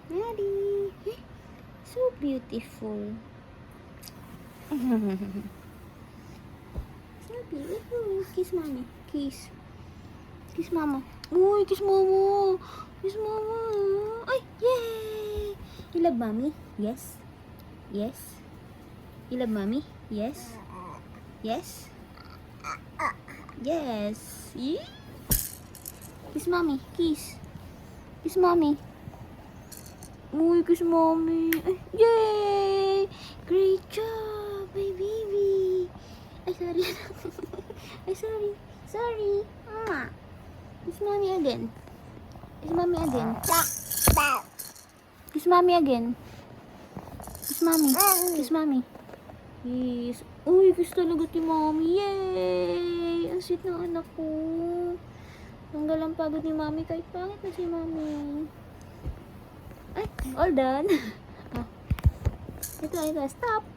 Daddy. So beautiful. So beautiful. Kiss mommy. Kiss. Kiss mama. Uy, kiss mama. Kiss mama. Ay, yay! You love mommy? Yes. Yes. You love mommy? Yes. Yes. Yes. Yee. Kiss mommy. Kiss. Kiss mommy. Uy, kiss mommy. Ay, yay! Great job, my baby. Ay, sorry. Ay, sorry. Sorry. Kiss mommy again. Kiss mommy again. Kiss mommy again. Kiss mommy. Kiss mommy. Yes. Uy, kiss talaga ti mommy. Yay! Ang sweet ng anak ko. Tanggal ang pagod ni mommy kahit pangit na si mommy. Ay, all done. Ito, stop.